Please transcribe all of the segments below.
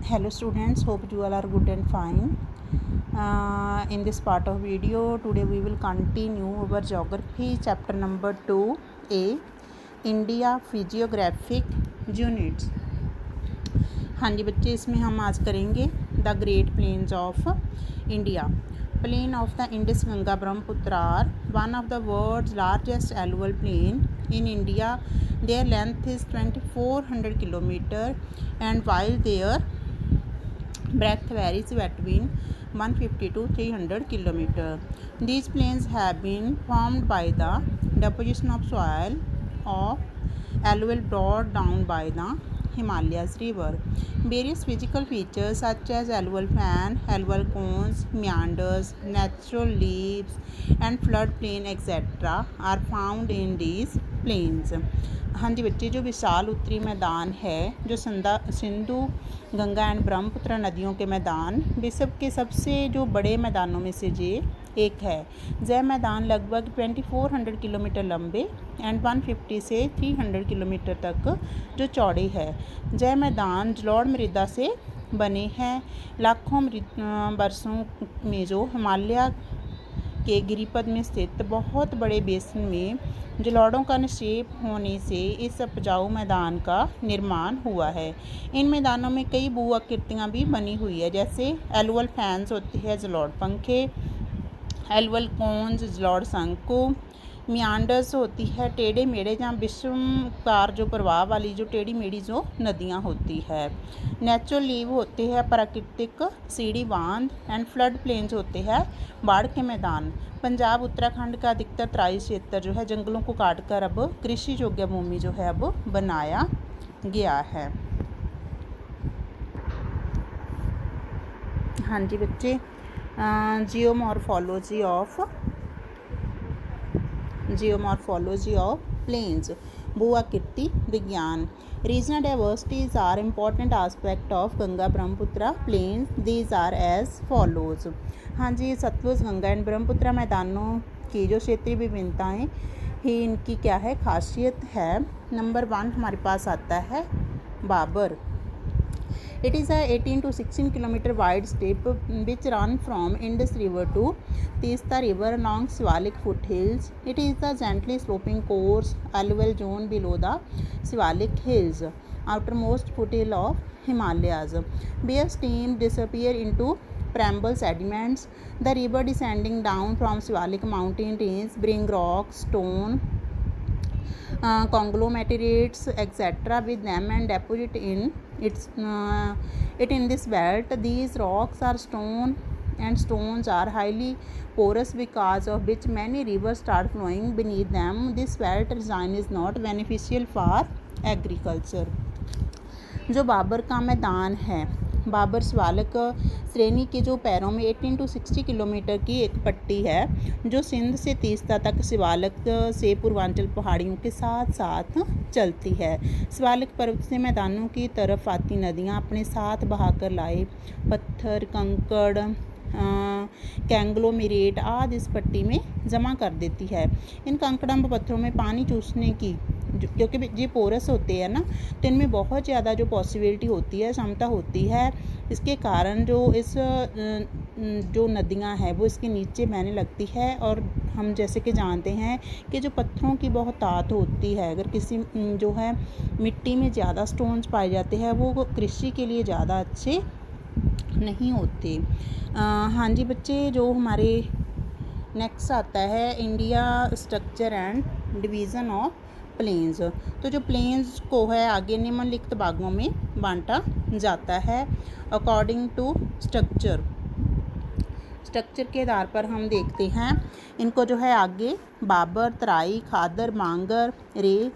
Hello students, hope you all are good and fine. In this part of video today we will continue our geography chapter number 2A, India physiographic units. हाँ जी बच्चे, इसमें हम आज करेंगे the great plains of India. Plain of the Indus Ganga Brahmaputra are one of the world's largest alluvial plain in India. Their length is 2400 km and while their breadth varies between 150 to 300 km. These plains have been formed by the deposition of soil of alluvial brought down by the Himalayas river. Various physical features such as alluvial fan, alluvial cones, meanders, natural leaves, and floodplain etc. are found in these plains. हाँ जी बच्चे, जो विशाल उत्तरी मैदान है, जो Sindhu Ganga and Brahmaputra नदियों के मैदान विश्व के सबसे जो बड़े मैदानों में से ये एक है. यह मैदान लगभग 2400 किलोमीटर लंबे एंड 150 से 300 किलोमीटर तक जो चौड़े है. यह मैदान जलोढ़ मृदा से बने हैं. लाखों वर्षों में जो हिमालय के गिरिपद में स्थित बहुत बड़े बेसिन में जलोढ़ों का निक्षेप होने से इस उपजाऊ मैदान का निर्माण हुआ है. इन मैदानों में कई भू आकृतियाँ भी बनी हुई है, जैसे एलुअल फैंस होती है जलोढ़ पंखे, एलुअल कोन्स जलोढ़ शंकु, मियांडर्स होती है टेढ़े मेढ़े जहाँ विषमकार जो प्रवाह वाली जो टेढ़ी मेढ़ी जो नदियाँ होती है. नेचुरल लीव होते हैं प्राकृतिक सीढ़ी बांध एंड फ्लड प्लेन्स होते हैं बाढ़ के मैदान. पंजाब उत्तराखंड का अधिकतर तराई क्षेत्र जो है जंगलों को काटकर अब कृषि योग्य भूमि जो है अब बनाया गया है. हाँ जी बच्चे, जियोमॉर्फोलॉजी ऑफ प्लेन्स, भू आकृति विज्ञान. Regional diversities are important aspect of Ganga Brahmaputra plains. These are as follows. हाँ जी, सतलुज गंगा एंड ब्रह्मपुत्र मैदानों की जो क्षेत्रीय विभिन्नताएँ ही इनकी क्या है, खासियत है. नंबर 1 हमारे पास आता है Babar. It is a 18 to 16 km wide strip which run from Indus River to Teesta River along Shivalik foothills. It is a gently sloping coarse alluvial zone below the Shivalik hills, outermost foothill of Himalayas, where streams disappear into permeable sediments. The river descending down from Shivalik mountain range bring rocks, stone, conglomerates etc. with them and deposit it in this belt. These rocks are stone and stones are highly porous, because of which many rivers start flowing beneath them. This belt design is not beneficial for agriculture. जो बाबर का मैदान है, बाबर शिवालिक श्रेणी के जो पैरों में 18 to 60 kilometre की एक पट्टी है, जो सिंध से तीस्ता तक शिवालिक से पूर्वांचल पहाड़ियों के साथ साथ चलती है. शिवालिक पर्वत से मैदानों की तरफ आती नदियाँ अपने साथ बहाकर लाए पत्थर, कंकड़, कैंग्लोमेरेट आदि इस पट्टी में जमा कर देती है. इन कंकड़ पत्थरों में पानी चूसने की, क्योंकि ये पोरस होते हैं ना, तो इनमें बहुत ज़्यादा जो पॉसिबिलिटी होती है, क्षमता होती है. इसके कारण जो इस जो नदियाँ हैं वो इसके नीचे बहने लगती है. और हम जैसे कि जानते हैं कि जो पत्थरों की बहुत ताकत होती है, अगर किसी जो है मिट्टी में ज़्यादा स्टोन्स पाए जाते हैं वो कृषि के लिए ज़्यादा अच्छे नहीं होते. हाँ जी बच्चे, जो हमारे नेक्स्ट आता है India structure and division of plains. तो जो प्लेन्स को है आगे निम्नलिखित भागों में बांटा जाता है अकॉर्डिंग टू स्ट्रक्चर के आधार पर हम देखते हैं इनको. जो है आगे बाबर, तराई, खादर, मांगर, रे,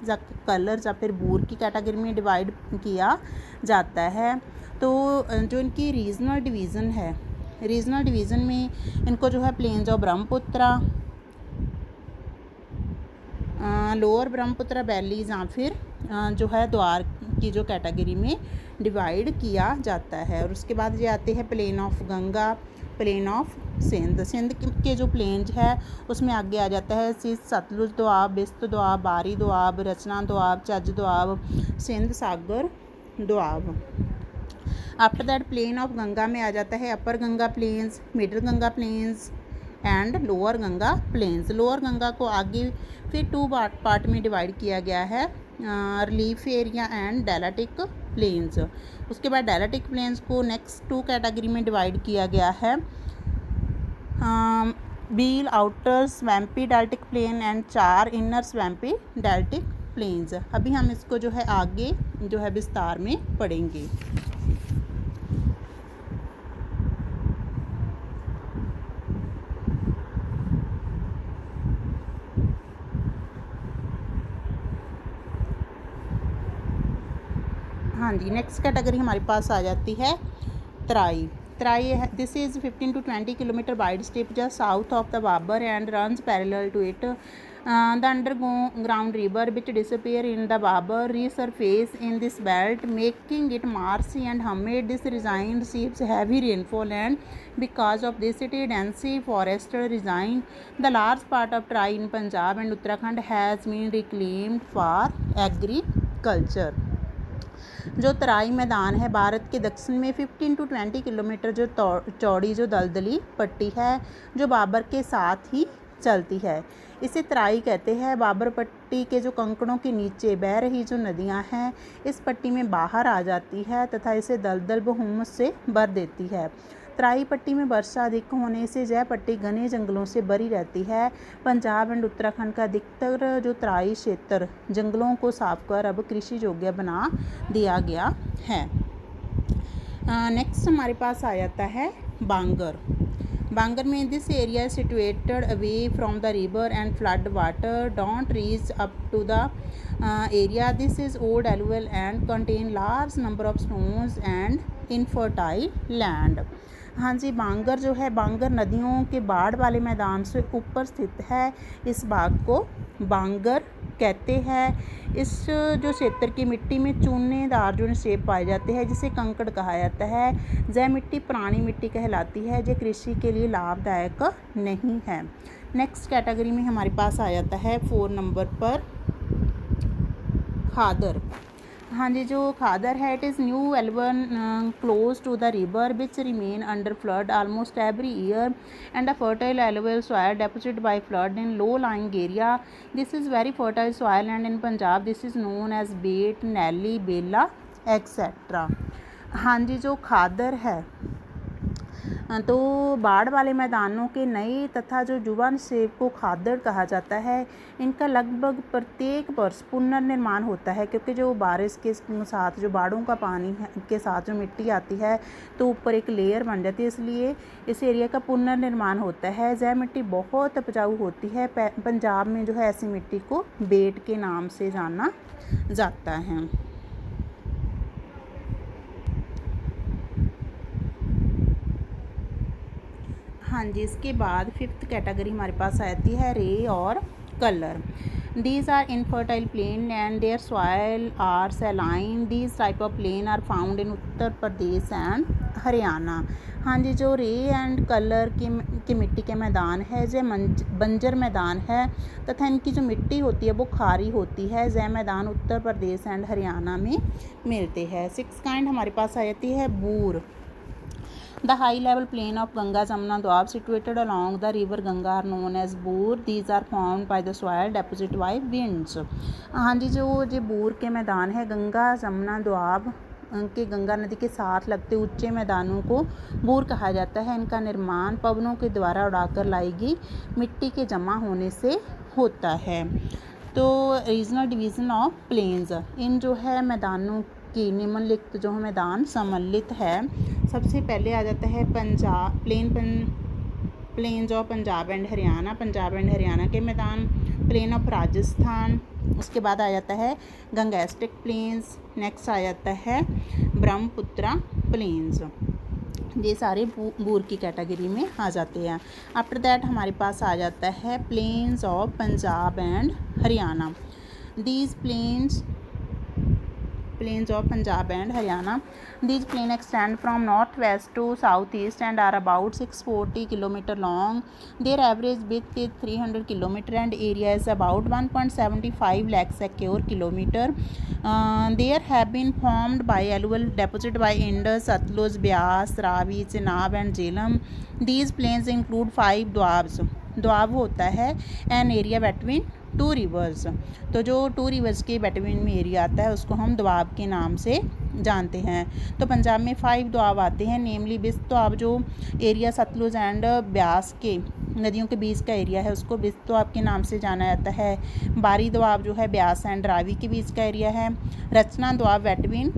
कलर या फिर बूर की कैटेगरी में डिवाइड किया जाता है. तो जो इनकी रीजनल डिवीज़न है, रीजनल डिवीज़न में इनको जो है plains of Brahmaputra, lower Brahmaputra valleys या फिर जो है द्वार की जो कैटेगरी में डिवाइड किया जाता है. और उसके बाद ये आते हैं plain of Ganga, plain of Sindh. Sindh के जो प्लेन्स है उसमें आगे आ जाता है Sutlej Doab, Bist Doab, Bari Doab, Rachna Doab, Chaj Doab, Sindh Sagar Doab. After that plain of Ganga में आ जाता है upper Ganga plains, middle Ganga plains and lower Ganga plains. Lower Ganga को आगे फिर 2 पार्ट में डिवाइड किया गया है, relief area and deltaic plains. उसके बाद डेलाटिक प्लेन्स को नेक्स्ट 2 कैटेगरी में डिवाइड किया गया है, बील outer swampy deltaic plain and 4 inner swampy deltaic plains. अभी हम इसको जो है आगे जो है विस्तार में पढ़ेंगे। हाँ जी, नेक्स्ट कैटेगरी हमारे पास आ जाती है Terai. Terai this is 15 to 20 kilometre wide strip just south of the Bhabar and runs parallel to it. The underground river which disappear in the Bhabar resurface in this belt, making it marshy and humid. This region receives heavy rainfall and because of this it is densely forested region. The large part of Trai in Punjab and Uttarakhand has been reclaimed for agriculture। जो तराई मैदान है भारत के दक्षिण में 15 to 20 kilometre जो चौड़ी जो दलदली पट्टी है जो बाबर के साथ ही चलती है, इसे तराई कहते हैं। बाबर पट्टी के जो कंकड़ों के नीचे बह रही जो नदियां हैं इस पट्टी में बाहर आ जाती है तथा इसे दलदल व हुम्मस से भर देती है। तराई पट्टी में वर्षा अधिक होने से यह पट्टी घने जंगलों से भरी रहती है। पंजाब एंड उत्तराखंड का अधिकतर जो तराई क्षेत्र जंगलों को साफ कर अब कृषि योग्य बना दिया गया है। नेक्स्ट हमारे पास आ जाता है बांगर। बांगर में this area situated away from the river and flood water don't reach up to the area. This is old alluvial and contain large number of stones and infertile land. हाँ जी, बांगर जो है बांगर नदियों के बाढ़ वाले मैदान से ऊपर स्थित है। इस भाग को बांगर कहते हैं। इस जो क्षेत्र की मिट्टी में चूनेदार जो निक्षेप पाए जाते हैं जिसे कंकड़ कहा जाता है। यह मिट्टी पुरानी मिट्टी कहलाती है जो कृषि के लिए लाभदायक नहीं है। नेक्स्ट कैटेगरी में हमारे पास आ जाता है 4 नंबर पर खादर। हाँ जी, जो खादर है it is new alluvium close to the river which remain under flood almost every year and a fertile alluvial soil deposited by flood in low lying area. This is very fertile soil and in Punjab this is known as Bet, Naili, Bela etcetera. हाँ जी, जो खादर है तो बाढ़ वाले मैदानों के नए तथा जो युवा निक्षेप को खादर कहा जाता है। इनका लगभग प्रत्येक वर्ष पुनर्निर्माण होता है क्योंकि जो बारिश के साथ जो बाढ़ों का पानी के साथ जो मिट्टी आती है तो ऊपर एक लेयर बन जाती है, इसलिए इस एरिया का पुनर्निर्माण होता है। यह मिट्टी बहुत उपजाऊ होती है। पंजाब में जो है ऐसी मिट्टी को बेट के नाम से जाना जाता है। हाँ जी, इसके बाद 5th कैटेगरी हमारे पास आती है रे और colour. These are infertile plain and their soil are saline. These type of plain are found in Uttar Pradesh and Haryana. हाँ जी, जो रे एंड कलर की मिट्टी के मैदान है यह बंजर मैदान है तथा इनकी जो मिट्टी होती है वो खारी होती है। यह मैदान उत्तर प्रदेश एंड हरियाणा में मिलते हैं। 6th काइंड हमारे पास आ जाती है बूर। The high level plain of Ganga Jamuna Doab situated along the river Ganga are known as Boor. These are formed by the soil deposited by winds. हाँ जी, जो बूर के मैदान है गंगा जमुना दोआब के गंगा नदी के साथ लगते ऊंचे मैदानों को बूर कहा जाता है। इनका निर्माण पवनों के द्वारा उड़ाकर लाई गई मिट्टी के जमा होने से होता है। तो रीजनल डिवीज़न ऑफ प्लेन्स, इन जो है मैदानों की निम्नलिखित जो मैदान सम्मिलित है। सबसे पहले आ जाता है Punjab plains of Punjab and Haryana, Punjab and Haryana के मैदान। प्लेन ऑफ राजस्थान, उसके बाद आ जाता है गंगेस्टिक प्लेन्स। नेक्स्ट आ जाता है ब्रह्मपुत्रा प्लेन्स। ये सारे बूर की कैटेगरी में आ जाते हैं। आफ्टर दैट हमारे पास आ जाता है plains of Punjab and Haryana. These plains plains of Punjab and Haryana. These plains extend from northwest to southeast and are about 640 km long. Their average width is 300 km and area is about 1.75 lakh square kilometer. There have been formed by alluvial deposit by Indus, Satluj, Beas, Ravi, Chenab and Jhelum. These plains include 5 doabs. Doab होता है an area between 2 reverse. तो जो 2 reverse के between में area आता है उसको हम दोआब के नाम से जानते हैं। तो पंजाब में 5 दोआब आते हैं, नेमली बिस्त दोआब जो एरिया सतलुज एंड ब्यास के नदियों के बीच का एरिया है उसको बिस्त दोआब के नाम से जाना जाता है। बारी दोआब जो है ब्यास एंड रावी के बीच का एरिया है। Rachna Doab between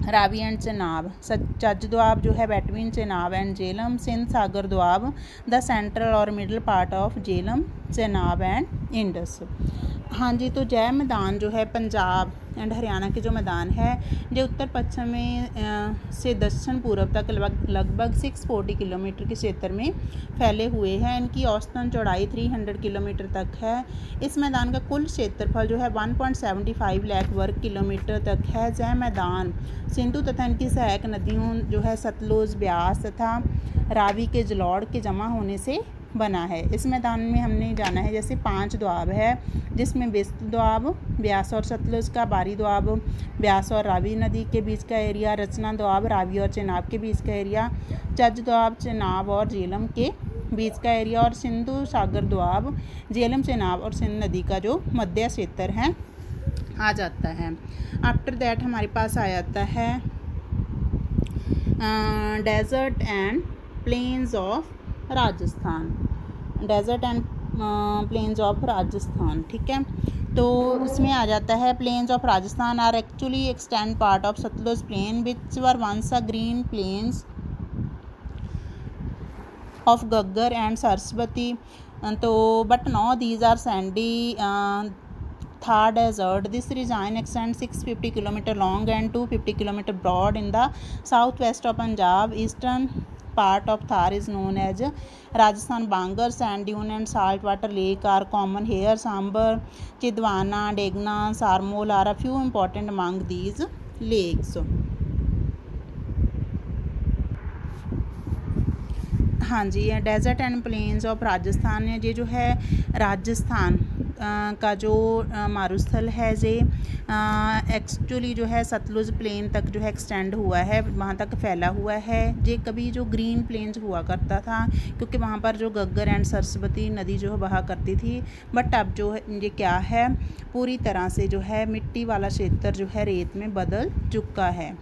Ravi and Chenab. चच दोआब जो है between Chenab and Jhelum. Sindh Sagar Doab the central और middle part of Jhelum, Chenab and Indus. हाँ जी, तो जय मैदान जो है पंजाब एंड हरियाणा के जो मैदान है जो उत्तर पश्चिम में से दक्षिण पूर्व तक लगभग 640 किलोमीटर के क्षेत्र में फैले हुए हैं। इनकी औसतन चौड़ाई 300 किलोमीटर तक है। इस मैदान का कुल क्षेत्रफल जो है 1.75 लाख वर्ग किलोमीटर तक है। जय मैदान सिंधु तथा इनकी सहायक नदियों जो है सतलुज, ब्यास तथा रावी के जलौड़ के जमा होने से बना है। इस मैदान में हमने जाना है जैसे 5 दोआब है जिसमें बिस्त दोआब ब्यास और सतलुज का, बारी दोआब ब्यास और रावी नदी के बीच का एरिया, रचना दोआब रावी और चेनाब के बीच का एरिया, चच दोआब चेनाब और झेलम के बीच का एरिया और सिंधु सागर दोआब झेलम, चेनाब और सिंध नदी का जो मध्य क्षेत्र है आ जाता है। आफ्टर दैट हमारे पास आ जाता है desert and plains of Rajasthan. Desert and plains of Rajasthan, ठीक है। तो इसमें आ जाता है plains of Rajasthan are actually extend part of Sutlej plain which were once a green plains of Ghaggar and Saraswati. तो but now these are sandy Thar Desert. This region extends 650 km long and 250 km broad in the southwest of Punjab. Eastern part of Thar is known as Rajasthan. Bangar, sand dune and saltwater lake are common here. Sambar, Chidwana, Degna, Sarmol are a few important among these lakes. हाँ जी, desert and plains of Rajasthan है। ये जो है राजस्थान का जो मारुस्थल है ये एक्चुअली जो है सतलुज प्लेन तक जो है एक्सटेंड हुआ है, वहाँ तक फैला हुआ है। ये कभी जो ग्रीन प्लेन्स हुआ करता था क्योंकि वहाँ पर जो गग्गर एंड सरस्वती नदी जो है बहा करती थी, बट अब जो है ये क्या है पूरी तरह से जो है मिट्टी वाला क्षेत्र जो है रेत में बदल चुका है।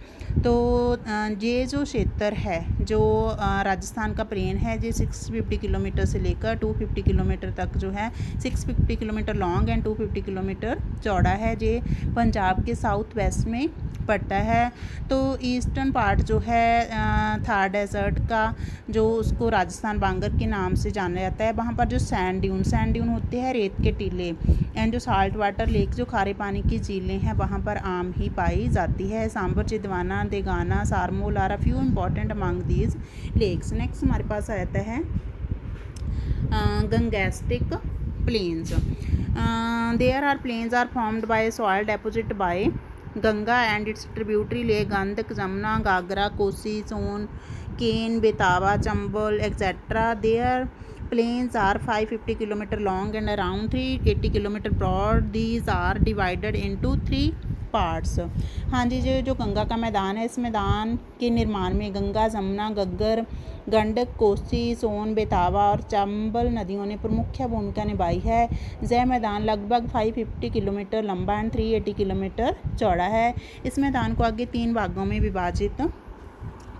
तो ये जो क्षेत्र है जो राजस्थान का प्लेन है ये 650 किलोमीटर से लेकर 250 किलोमीटर तक जो है 650 किलोमीटर लॉन्ग एंड 250 किलोमीटर चौड़ा है। ये पंजाब के साउथ वेस्ट में पड़ता है। तो ईस्टर्न पार्ट जो है थार डेजर्ट का जो उसको राजस्थान बांगर के नाम से जाना जाता है, वहाँ पर जो सैंड ड्यून होते हैं रेत के टीले एंड जो साल्ट वाटर लेक जो खारे पानी की झीलें हैं वहाँ पर आम ही पाई जाती है। Sambhar, Didwana, Degana, Sarmol are a few important among these lakes. Next हमारे पास आ जाता है gangetic plains. There are plains are formed by soil deposit by Ganga and its tributary lake Gandak, Jamna, Gagra, Kosi, Son, Kane, Betava, Chambal, etc. Their plains are 550 km long and around 380 km broad. These are divided into 3 parts. हाँ जी, जो गंगा का मैदान है इस मैदान के निर्माण में गंगा, जमुना, गग्गर, गंडक, कोसी, सोन, बेतावा और चंबल नदियों ने प्रमुख भूमिका निभाई है। यह मैदान लगभग 550 किलोमीटर लंबा एंड 380 किलोमीटर चौड़ा है। इस मैदान को आगे 3 भागों में विभाजित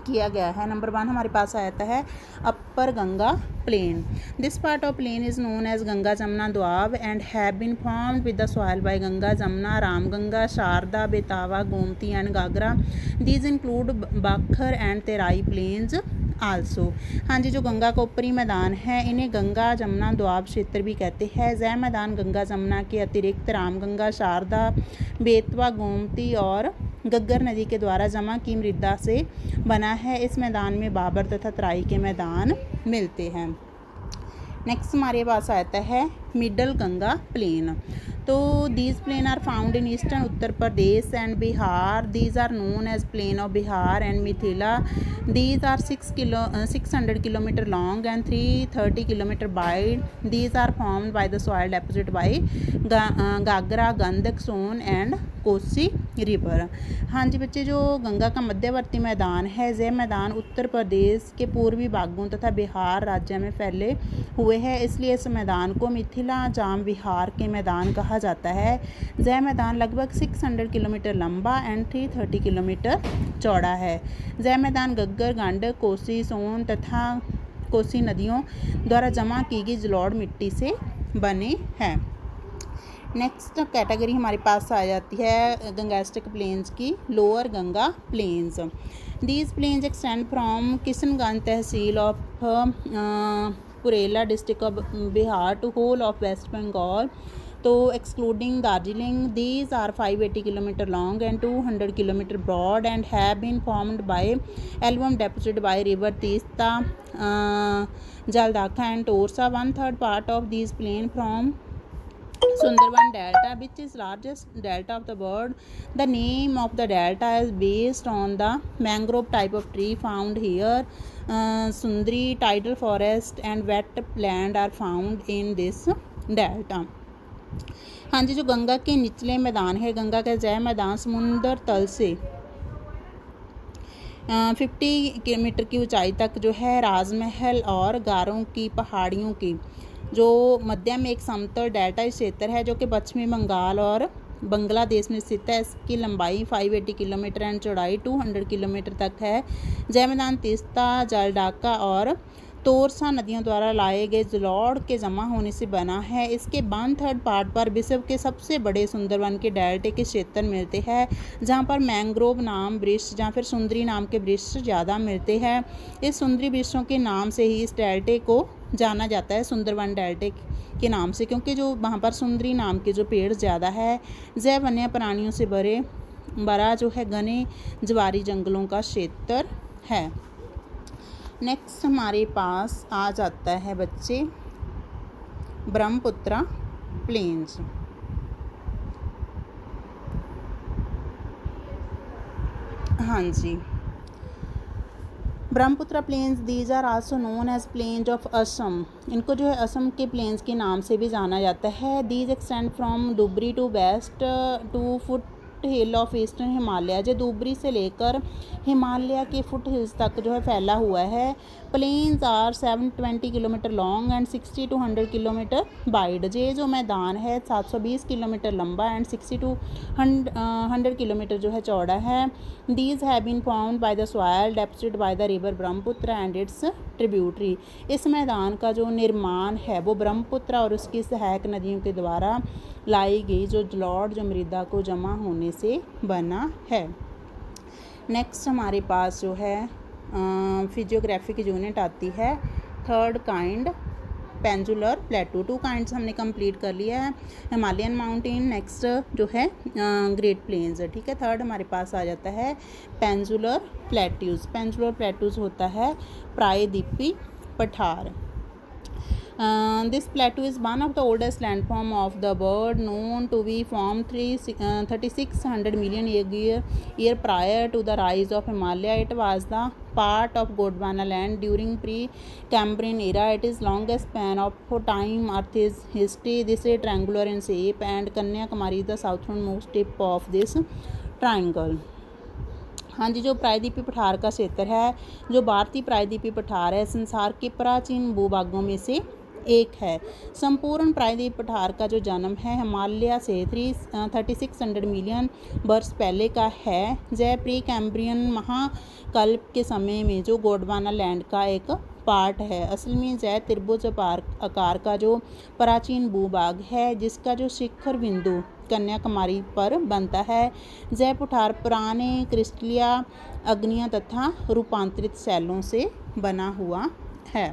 किया गया है। नंबर 1 हमारे पास आ जाता है upper Ganga plain. This part of plain is known as Ganga Jamuna Doab and have been formed with the soil by Ganga, Jamuna, Ramganga, Sharda, Betwa, Gomti and Ghaghara. These include Bhabar and Terai plains also. हाँ जी, जो गंगा का ऊपरी मैदान है इन्हें गंगा जमुना दोआब क्षेत्र भी कहते हैं। यह मैदान गंगा जमुना के अतिरिक्त रामगंगा, शारदा, बेतवा, गोमती और गग्गर नदी के द्वारा जमा की मृदा से बना है। इस मैदान में बाबर तथा तराई के मैदान मिलते हैं। नेक्स्ट हमारे पास आता है मिडल गंगा प्लेन। तो these plain are found in eastern Uttar Pradesh and Bihar. These are known as plain of Bihar and Mithila. These are 600 kilometre long and 330 kilometre wide. These are formed by the soil deposit by Ghaghara, Gandak, Son and Kosi river. हाँ जी बच्चे, जो गंगा का मध्यवर्ती मैदान है, यह मैदान उत्तर प्रदेश के पूर्वी भागों तथा बिहार राज्य में फैले हुए हैं, इसलिए इस मैदान को मिथिला जाम बिहार के मैदान कहा जाता है। यह मैदान लगभग 600 किलोमीटर लंबा एंड 330 किलोमीटर चौड़ा है। यह मैदान गग्गर, गंडक, कोसी, सोन तथा कोसी नदियों द्वारा जमा की गई जलोढ़ मिट्टी से बने हैं। नेक्स्ट कैटेगरी हमारे पास आ जाती है गंगैस्टिक प्लेन्स की, lower Ganga plains. These plains extend from Kishanganj tehsil of Purnia district of Bihar to whole of West Bengal, तो excluding Darjeeling. These are 580 kilometre long and 200 kilometre broad and have been formed by alluvium deposit by river Teesta, Jaldhaka and Torsa. 1/3 part of these plain from Sundarban Delta, which is largest delta of the world. The name of the delta is based on the mangrove type of tree found here. Sundri, tidal forest and wet land are found in this delta. हाँ जी, जो गंगा के निचले मैदान है, गंगा का जय मैदान समुद्र तल से 50 किलोमीटर की ऊंचाई तक जो है राजमहल और गारों की पहाड़ियों की जो मध्य में एक समतल डेल्टा क्षेत्र है, जो कि पश्चिमी बंगाल और बांग्लादेश में स्थित है। इसकी लंबाई 580 किलोमीटर एंड चौड़ाई 200 किलोमीटर तक है। जय मैदान तीस्ता, जलडाका और तोरसा नदियों द्वारा लाए गए जलोढ़ के जमा होने से बना है। इसके 1/3 पार्ट पर विश्व के सबसे बड़े सुंदरवन के डेल्टे के क्षेत्र मिलते हैं, जहां पर मैंग्रोव नाम वृक्ष या फिर सुंदरी नाम के वृक्ष ज़्यादा मिलते हैं। इस सुंदरी वृक्षों के नाम से ही इस डेल्टे को जाना जाता है, सुंदरवन डेल्टे के नाम से, क्योंकि जो वहाँ पर सुंदरी नाम के जो पेड़ ज़्यादा है। जय वन्य प्राणियों से बड़ा जो है घने ज्वारी जंगलों का क्षेत्र है। नेक्स्ट हमारे पास आ जाता है बच्चे ब्रह्मपुत्रा प्लेन्स। हाँ जी, Brahmaputra plains these are also known as plains of Assam. इनको जो है असम के प्लेन्स के नाम से भी जाना जाता है। These extend from Dhubri to west to foot hill of eastern Himalaya. जो दुबरी से लेकर हिमालय के फुट हिल्स तक जो है फैला हुआ है। Plains are 720 kilometre long and 60 to 100 kilometre wide. ये जो मैदान है 720 किलोमीटर लंबा एंड 60 to 100 किलोमीटर जो है चौड़ा है। These have been found by the soil deposited by the river Brahmaputra and its tributary. इस मैदान का जो निर्माण है वो ब्रह्मपुत्र और उसकी सहायक नदियों के द्वारा लाई गई जो जलोढ़ जो मृदा को जमा होने से बना है। नेक्स्ट हमारे पास जो है फिजियोग्राफी की यूनिट आती है थर्ड काइंड पेंजुलर प्लेटू। 2 काइंड्स हमने कंप्लीट कर लिया है, हिमालयन माउंटेन, नेक्स्ट जो है ग्रेट प्लेन्स। ठीक है, थर्ड हमारे पास आ जाता है पेंजुलर प्लेट्यूज। पेंजुलर प्लेट्यूज होता है प्रायद्वीपीय पठार। This plateau is one of the oldest landform of the world, known to be formed 3600 million year prior to the rise of Himalaya. It was the part of Gondwana land during pre-Cambrian era. It is longest span of time Earth is history. This is triangular in shape, and Kanyakumari is the southernmost tip of this triangle. हाँ जी, जो प्रायद्वीपीय पठार का क्षेत्र है, जो भारतीय प्रायद्वीपीय पठार है, संसार के प्राचीन भूभागों में से एक है। संपूर्ण प्रायद्वीपीय पठार का जो जन्म है हिमालय से 3600 मिलियन वर्ष पहले का है। जय प्री कैम्ब्रियन महाकल्प के समय में जो गोंडवाना लैंड का एक पार्ट है। असल में जय त्रिभुज आकार का जो प्राचीन भूभाग है, जिसका जो शिखर बिंदु कन्याकुमारी पर बनता है। जय पठार पुराने क्रिस्टलीय अग्नियाँ तथा रूपांतरित शैलों से बना हुआ है।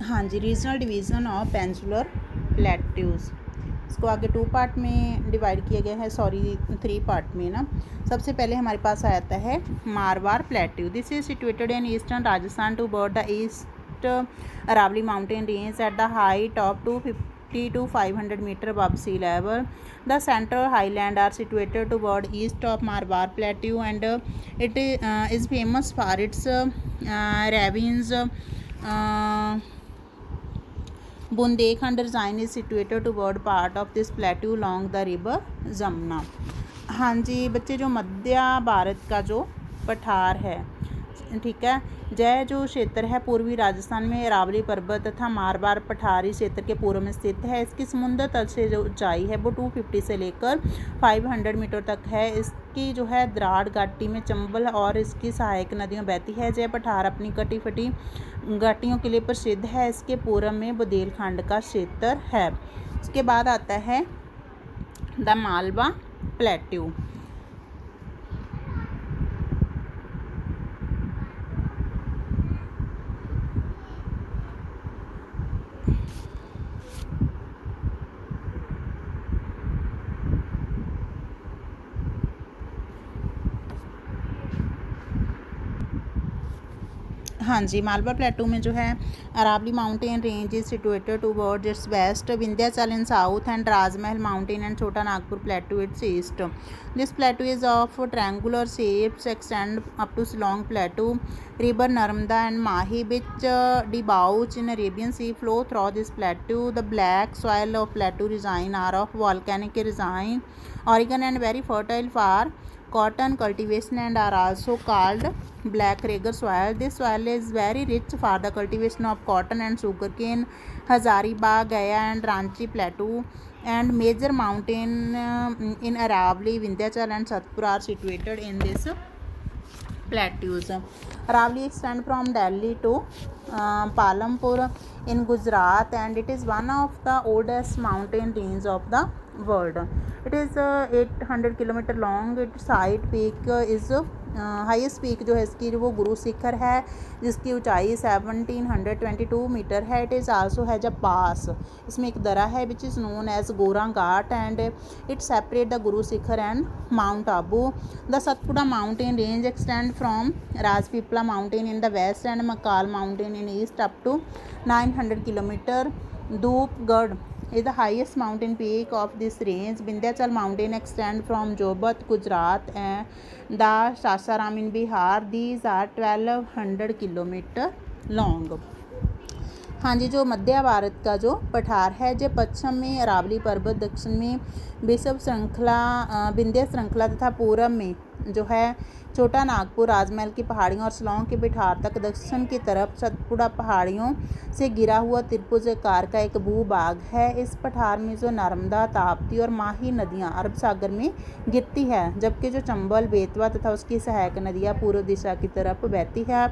हाँ जी, रीजनल डिवीज़न ऑफ पेंसुलर प्लेट्यूज। इसको आगे 2 पार्ट में डिवाइड किया गया है, सॉरी 3 पार्ट में ना। सबसे पहले हमारे पास आता है Marwar plateau. This is situated in eastern Rajasthan toward the east Aravalli mountain range at the height of 250 to 500 meter above sea level. The central highland are situated toward east of Marwar Plateau, and it is famous for its ravines. Bundelkhand region is situated toward part of this plateau along the river Jamna. हाँ जी बच्चे, जो मध्य भारत का जो पठार है, ठीक है, यह जो क्षेत्र है पूर्वी राजस्थान में अरावली पर्वत तथा मारवाड़ पठारी क्षेत्र के पूर्व में स्थित है। इसकी समुद्र तल से जो ऊंचाई है वो 250 से लेकर 500 मीटर तक है। इसकी जो है द्राड़ घाटी में चंबल और इसकी सहायक नदियों बहती है। यह पठार अपनी कटी फटी घाटियों के लिए प्रसिद्ध है। इसके पूर्व में बुंदेलखंड का क्षेत्र है। इसके बाद आता है द मालवा प्लेट्यू। हाँ जी, मालवा प्लेटू में जो है Aravalli mountain range is situated towards its west, Vindhyachal in south and Rajmahal mountain and Chota Nagpur plateau its east. This plateau is of triangular shapes, extend up to Shillong Plateau. River Narmada and Mahi, which debouch in Arabian Sea, flow through this plateau. The black soil of plateau region are of volcanic origin and very fertile for cotton cultivation and are also called black Rager soil. This soil is very rich for the cultivation of cotton and sugarcane. Hazaribagh, Gaya and Ranchi Plateau and major mountain in Aravali, Vindhyachal and Satpura are situated in this plateaus. Aravali extends from Delhi to Palampur in Gujarat, and it is one of the oldest mountain range of the world. It is 800 kilometre long. It's height peak is highest peak जो है इसकी वो गुरु शिखर है, जिसकी ऊंचाई 1722 metre है. It is also has a pass. इसमें एक दरा है which is known as Gora Ghat, and it separate the Guru Shikhar and Mount Abu. The Satpura mountain range extend from Rajpipla mountain in the west and Maikal mountain in east up to 900 kilometer. Dhupgarh is the highest mountain peak of this range. Vindhyachal mountain extend from Jobat, Gujarat and the Sasaram in Bihar. These are 1200 kilometer long. हाँ जी, जो मध्य भारत का जो पठार है जो पश्चिम में अरावली पर्वत, दक्षिण में विश्व श्रृंखला विंध्य श्रृंखला तथा पूर्व में जो है छोटा नागपुर, राजमहल की पहाड़ियों और शिलांग के पठार तक, दक्षिण की तरफ सतपुड़ा पहाड़ियों से घिरा हुआ त्रिभुज आकार का एक भूभाग है. इस पठार में जो नर्मदा, ताप्ती और माही नदियां अरब सागर में गिरती है, जबकि जो चंबल, बेतवा तथा उसकी सहायक नदियां पूर्व दिशा की तरफ बहती है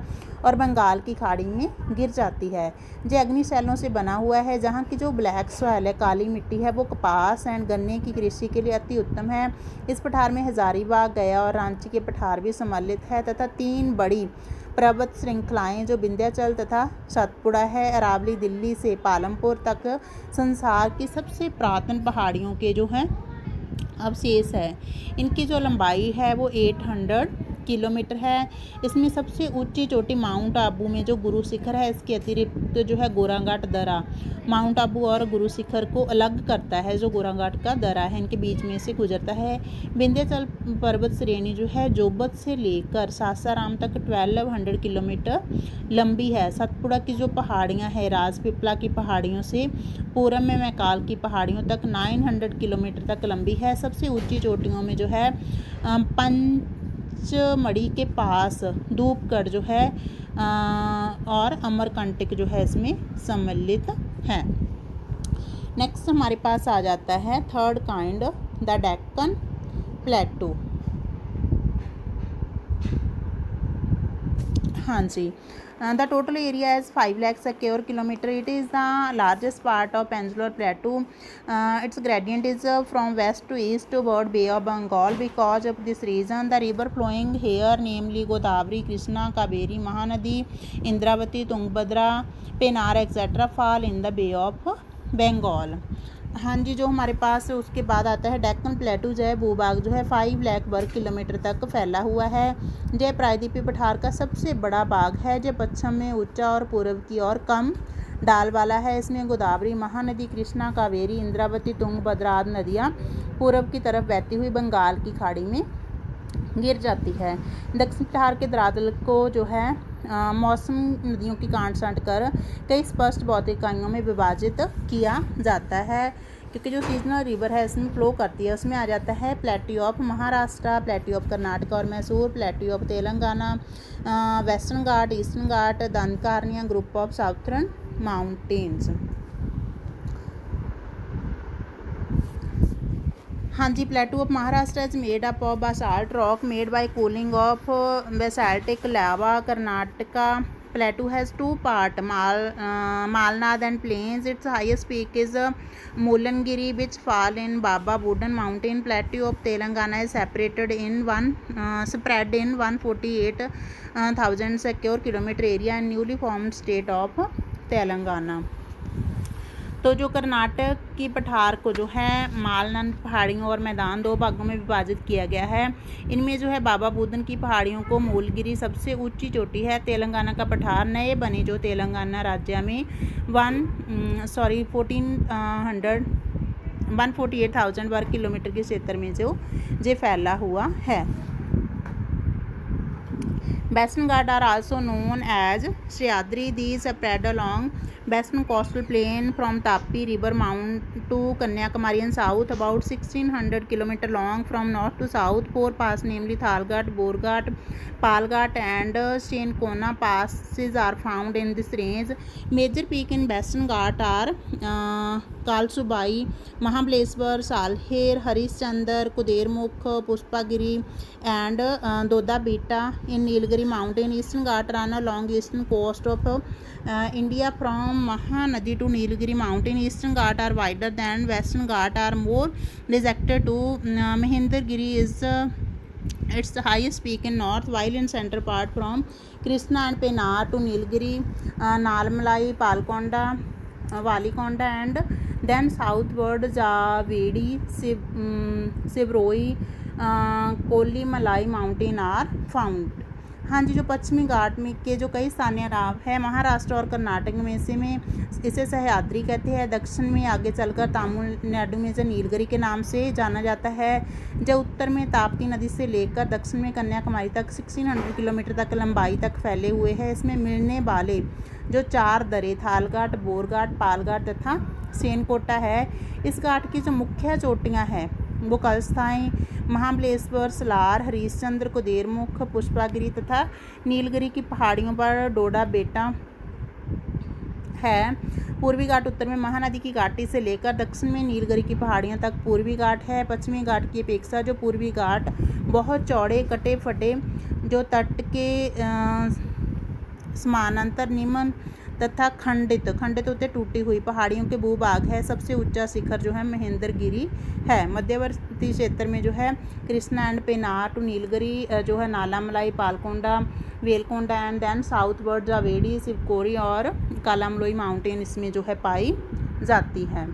और बंगाल की खाड़ी में गिर जाती है. ये अग्निशैलों से बना हुआ है. जहाँ की जो ब्लैक सॉइल है, काली मिट्टी है, वो कपास एंड गन्ने की कृषि के लिए अति उत्तम है. इस पठार में हजारीबाग, गया और रांची के पठार भी सम्मिलित है तथा 3 बड़ी पर्वत श्रृंखलाएं जो विंध्याचल तथा सतपुड़ा है, अरावली दिल्ली से पालमपुर तक संसार की सबसे प्राचीन पहाड़ियों के जो हैं अवशेष है. इनकी जो लंबाई है वो 800 किलोमीटर है. इसमें सबसे ऊंची चोटी माउंट आबू में जो गुरु शिखर है, इसके अतिरिक्त जो है गोराघाट दरा माउंट आबू और गुरु शिखर को अलग करता है. जो गोराघाट का दरा है इनके बीच में से गुजरता है. विंध्याचल पर्वत श्रेणी जो है जोबत से लेकर सासाराम तक 1200 किलोमीटर लंबी है. सतपुड़ा की जो पहाड़ियाँ हैं राजपीपला की पहाड़ियों से पूरब में मैकाल की पहाड़ियों तक 900 किलोमीटर तक लंबी है. सबसे ऊंची चोटियों में जो है पंचमढ़ी के पास धूपगढ़ जो है और अमरकंटक जो है इसमें सम्मिलित है. नेक्स्ट हमारे पास आ जाता है थर्ड काइंड, द डेक्कन प्लेटू. हाँ जी, the total area is 5 lakh square kilometer. It is the largest part of Peninsular Plateau. Its gradient is from west to east toward Bay of Bengal. Because of this reason, the river flowing here, namely Godavari, Krishna, Kaveri, Mahanadi, Indravati, Tungabhadra, Pennar, etc., fall in the Bay of Bengal. हाँ जी, जो हमारे पास उसके बाद आता है डेक्कन प्लेटू, जो है भूभाग जो है 5 लाख वर्ग किलोमीटर तक फैला हुआ है। यह प्रायद्वीपीय पठार का सबसे बड़ा भाग है, जो पश्चिम में ऊंचा और पूर्व की ओर कम ढाल वाला है। इसमें गोदावरी, महानदी, कृष्णा, कावेरी, इंद्रावती, तुंगभद्रा आदि नदियाँ पूर्व की तरफ बहती हुई बंगाल की खाड़ी में गिर जाती है। दक्षिण पठार के धरातल को जो है मौसम नदियों की काट छाँट कर कई स्पष्ट भौतिक इकाइयों में विभाजित किया जाता है, क्योंकि जो सीजनल रिवर है इसमें फ्लो करती है। उसमें आ जाता है plateau of Maharashtra, plateau of Karnataka और Mysore, plateau of Telangana, western Ghat, eastern Ghat, Dandakaranya, group of southern mountains. हाँ जी, plateau of Maharashtra is made up of basalt rock made by cooling of basaltic lava. Karnataka plateau has two parts, Malnad and plains. Its highest peak is Mulangiri, which fall in Baba Budan mountain. Plateau of Telangana is spread in 148,000 square kilometer area and newly formed state of Telangana. तो जो कर्नाटक की पठार को जो है मालनंद पहाड़ियों और मैदान दो भागों में विभाजित किया गया है। इनमें जो है बाबा बुदन की पहाड़ियों को मूलगिरी सबसे ऊंची चोटी है। तेलंगाना का पठार नए बने जो तेलंगाना राज्य में 148,000 वर्ग किलोमीटर के क्षेत्र में जो फैला हुआ है। Western Ghats are also known as Sahyadri. These spread along western coastal plain from Tapi River Mount to Kanyakumari and south, about 1600 km long from north to south. Four passes, namely Thalghat, Borghat, Palghat and Stenkona passes are found in this range. Major peak in Western Ghats are Kalsubai, Mahabaleshwar, Salher, Harishchandra, Kudermukh, Pushpagiri and Doda Beta. In Nilgiri mountain, Eastern Ghats run along eastern coast of India from Mahanadi to Nilgiri mountain. Eastern Ghats are wider than Western Ghats, are more rejected to Mahendragiri is its highest peak in north, while in center part from Krishna and Pennar to Nilgiri, Nalmalai, Palkonda, Valikonda and then southward Javedi, Sivroi, Koli मलाई mountain are found. हाँ जी, जो पश्चिमी घाट में के जो कई स्थानीय राव है महाराष्ट्र और कर्नाटक में इसे सह्याद्री कहते हैं। दक्षिण में आगे चलकर तमिलनाडु में इसे नीलगिरी के नाम से जाना जाता है। जो उत्तर में ताप्ती नदी से लेकर दक्षिण में कन्याकुमारी तक 1600 किलोमीटर तक लंबाई तक फैले हुए हैं। इसमें मिलने वाले जो चार दरे थालघाट, बोरघाट, पालघाट तथा सेनकोटा है। इस घाट की जो मुख्य चोटियाँ हैं वो कलस्थाई, महाबलेश्वर, सलार, हरीशचंद्र, कुदेरमुख, पुष्पागिरी तथा नीलगिरी की पहाड़ियों पर डोडा बेटा है। पूर्वी घाट उत्तर में महानदी की घाटी से लेकर दक्षिण में नीलगिरी की पहाड़ियों तक पूर्वी घाट है। पश्चिमी घाट की अपेक्षा जो पूर्वी घाट बहुत चौड़े, कटे फटे, जो तट के समानांतर निम्न तथा खंडित होते टूटी हुई पहाड़ियों के भूभाग है। सबसे ऊंचा शिखर जो है महेंद्रगिरी है। मध्यवर्ती क्षेत्र में जो है कृष्णा एंड पेनार टू नीलगिरी जो है Nallamalai, Palkonda, Velikonda and then southward Javadi, Shevaroy और कालामलोई माउंटेन इसमें जो है पाई जाती है।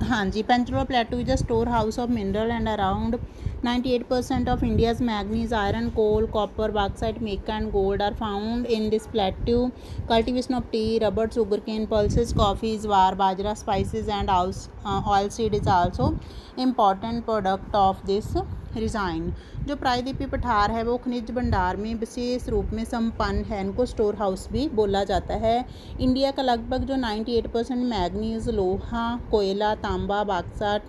हाँ जी, peninsula plateau is a store house of mineral and around 98% of India's manganese, iron, coal, copper, bauxite, mica and gold are found in this plateau. Cultivation of tea, rubber, sugarcane, pulses, coffee, jowar, bajra, spices and oilseed is also important product of this region. जो प्रायद्वीपीय पठार है वो खनिज भंडार में विशेष रूप में संपन्न है। इनको स्टोर हाउस भी बोला जाता है। इंडिया का लगभग जो 98% मैग्नीज, लोहा, कोयला, तांबा, बॉक्साइट,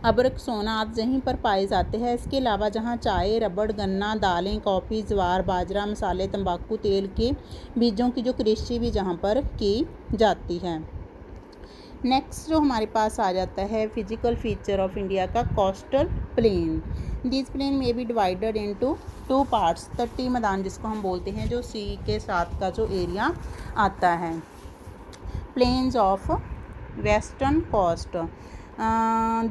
अब्रक, सोना आदि यहीं पर पाए जाते हैं। इसके अलावा जहाँ चाय, रबड़, गन्ना, दालें, कॉफ़ी, ज्वार, बाजरा, मसाले, तंबाकू, तेल के बीजों की जो कृषि भी जहाँ पर की जाती है। नेक्स्ट जो हमारे पास आ जाता है फिजिकल फीचर ऑफ इंडिया का कोस्टल प्लेन। दिस प्लेन में बी डिवाइडेड इनटू 2 पार्ट्स। तटीय मैदान जिसको हम बोलते हैं, जो सी के साथ का जो एरिया आता है। Plains of western coast,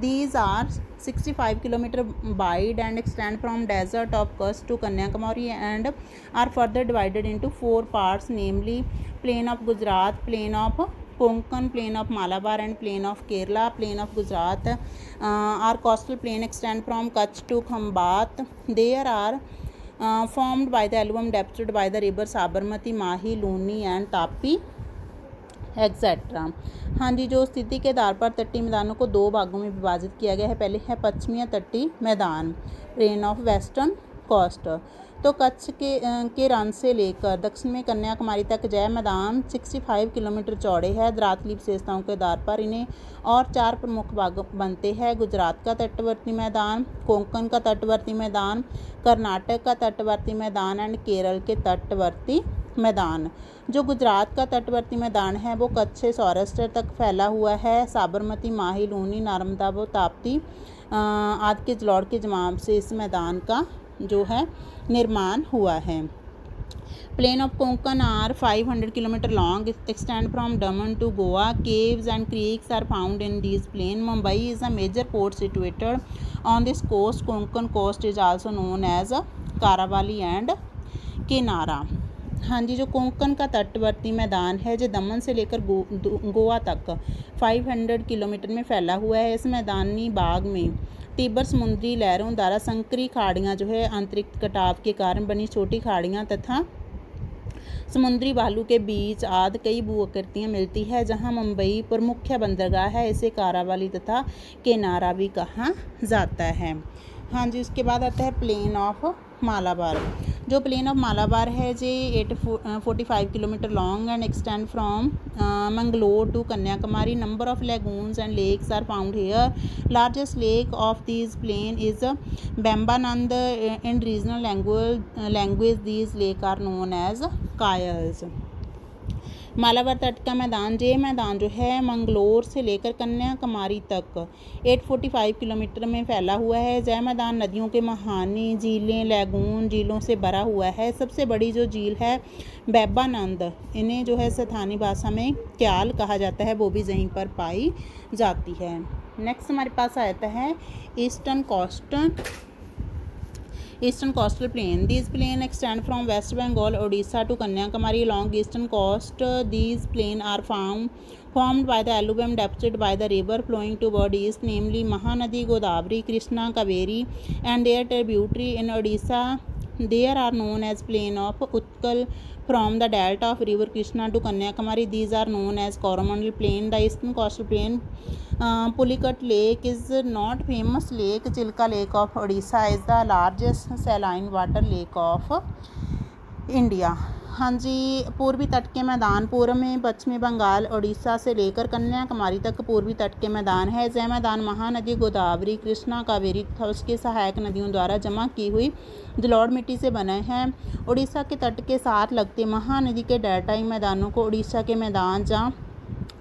these are 65 kilometer wide and extend from desert of Kutch to Kanyakumari and are further divided into 4 parts, namely plain of Gujarat, plain of Konkan, plain of Malabar and plain of Kerala. Plain of Gujarat are coastal plain extend from Kutch to Khambat. There are formed by the alluvium depicted by the river Sabarmati, Mahi, Luni and Tapi etcetera. हाँ जी, जो स्थिति के आधार पर तटीय मैदानों को 2 भागों में विभाजित किया गया है। पहले है पश्चिमी तटीय मैदान, प्लेन ऑफ वेस्टर्न कोस्ट। तो कच्छ के रन से लेकर दक्षिण में कन्याकुमारी तक यह मैदान 65 किलोमीटर चौड़े है। धरातलीय विशेषताओं के आधार पर इन्हें और 4 प्रमुख भाग बनते हैं: गुजरात का तटवर्ती मैदान, कोंकण का तटवर्ती मैदान, कर्नाटक का तटवर्ती मैदान एंड केरल के तटवर्ती मैदान। जो गुजरात का तटवर्ती मैदान है वो कच्छ से सौराष्ट्र तक फैला हुआ है। साबरमती, माही, लूनी, नर्मदा व ताप्ती आदि के जलोढ़ के जमाव से इस मैदान का जो है निर्माण हुआ है। Plain of Konkan are 500 km long, extend from Daman to Goa. Caves and creeks are found in these plain. Mumbai is a major port situated on this coast. Konkan coast is also known as Karawali and Kinara. हाँ जी, जो कोंकण का तटवर्ती मैदान है जो दमन से लेकर गोवा तक 500 किलोमीटर में फैला हुआ है। इस मैदानी बाग में तीव्र समुद्री लहरों द्वारा संकरी खाड़ियाँ जो है आंतरिक कटाव के कारण बनी छोटी खाड़ियाँ तथा समुद्री बालू के बीच आदि कई भू-आकृतियाँ मिलती है। जहाँ मुंबई प्रमुख बंदरगाह है, इसे कारावाली तथा केनारा भी कहा जाता है। हाँ जी, उसके बाद आता है प्लेन ऑफ मालाबार। जो प्लेन ऑफ मालाबार है जे 845 kilometre long and extend from Mangalore to Kanyakumari. Number of lagoons and lakes are found here. Largest lake of this plain is Vembanad. In regional language these lake are known as kayals. Malabar तट का मैदान ये मैदान जो है मंगलोर से लेकर कन्याकुमारी तक 845 किलोमीटर में फैला हुआ है। यह मैदान नदियों के महानी, झीलें, लैगून, झीलों से भरा हुआ है। सबसे बड़ी जो झील है बेम्बानंद, इन्हें जो है स्थानीय भाषा में क्याल कहा जाता है, वो भी यहीं पर पाई जाती है। नेक्स्ट हमारे पास आता है Eastern coastal plain. These plain extend from West Bengal, Odisha to Kanyakumari. Along eastern coast, these plain are formed by the alluvium deposited by the river flowing toward east, namely Mahanadi, Godavari, Krishna, Kaveri, and their tributary in Odisha. There are known as plain of Utkal. From the delta of river Krishna to Kanyakumari, these are known as Coromandel plain. The eastern coastal plain, Pulicat Lake is not famous lake. Chilka Lake of Odisha is the largest saline water lake of India. हाँ जी, पूर्वी तट के मैदान पूर्व में पश्चिमी बंगाल, उड़ीसा से लेकर कन्याकुमारी तक पूर्वी तट के मैदान है। यह मैदान महानदी गोदावरी, कृष्णा, कावेरी तथा उसके सहायक नदियों द्वारा जमा की हुई जलोढ़ मिट्टी से बने हैं। उड़ीसा के तट के साथ लगते महानदी के डेल्टाई मैदानों को उड़ीसा के मैदान जहाँ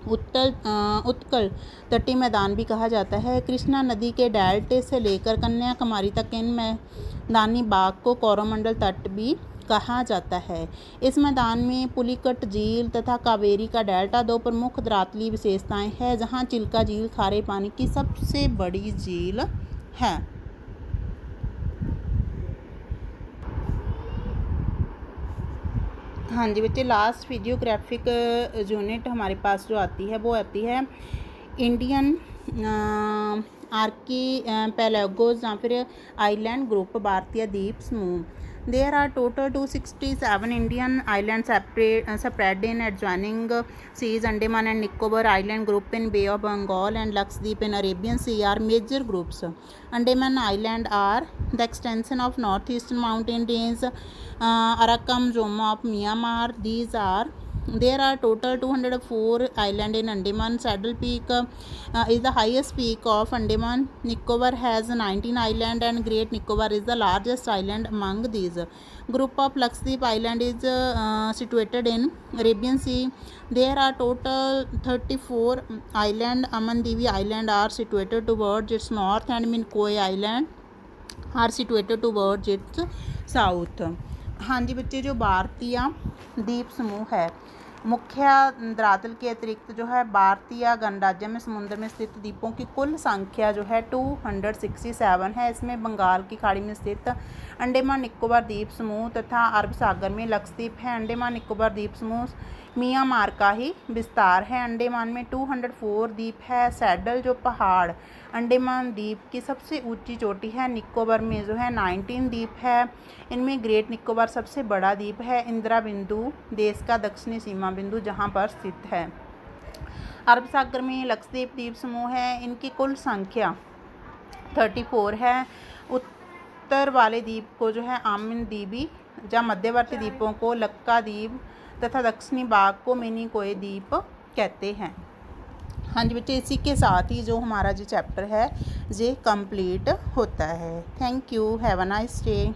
उत्कल तटीय मैदान भी कहा जाता है। कृष्णा नदी के डेल्टे से लेकर कन्याकुमारी तक इन मैदानी बाग को कोरोमंडल तट भी कहा जाता है। इस मैदान में पुलिकट झील तथा कावेरी का डेल्टा 2 प्रमुख धरातलीय विशेषताएं हैं, जहां चिल्का झील खारे पानी की सबसे बड़ी झील है। हाँ जी बच्चे, लास्ट फिजियोग्राफिक यूनिट हमारे पास जो आती है वो आती है इंडियन आर्कीपेलागोस या फिर आइलैंड ग्रुप, भारतीय द्वीप समूह। There are total 267 Indian islands spread in adjoining seas. Andaman and Nicobar Island group in Bay of Bengal and Lakshadweep in Arabian Sea are major groups. Andaman Island are the extension of northeastern mountain range Arakan Joma of Myanmar. There are total 204 islands in Andaman. Saddle Peak is the highest peak of Andaman. Nicobar has 19 islands and Great Nicobar is the largest island among these. Group of Lakshadweep Island is situated in Arabian Sea. There are total 34 islands. Amandevi Island are situated towards its north and Mincoy Island are situated towards its south. हाँ जी बच्चे, जो भारतीय द्वीप समूह है मुख्य धरातल के अतिरिक्त जो है भारतीय गणराज्य में समुद्र में स्थित द्वीपों की कुल संख्या जो है 267 है। इसमें बंगाल की खाड़ी में स्थित अंडमान निकोबार द्वीप समूह तथा अरब सागर में लक्षद्वीप है। अंडमान निकोबार द्वीप समूह म्यांमार का ही विस्तार है। अंडमान में 204 द्वीप है। सैडल जो पहाड़ अंडमान द्वीप की सबसे ऊंची चोटी है। निकोबार में जो है 19 द्वीप है। इनमें ग्रेट निकोबार सबसे बड़ा द्वीप है। इंदिरा बिंदु देश का दक्षिणी सीमा बिंदु जहां पर स्थित है। अरब सागर में लक्षद्वीप द्वीप समूह है। इनकी कुल संख्या 34 है। उत्तर वाले द्वीप को जो है आमिन द्वीपी जहाँ मध्यवर्ती द्वीपों को लक्का द्वीप तथा दक्षिणी भाग को मिनिकोय द्वीप कहते हैं। हाँ जी बच्चे, इसी के साथ ही जो हमारा जो चैप्टर है ये कंप्लीट होता है। Thank you, have a nice day.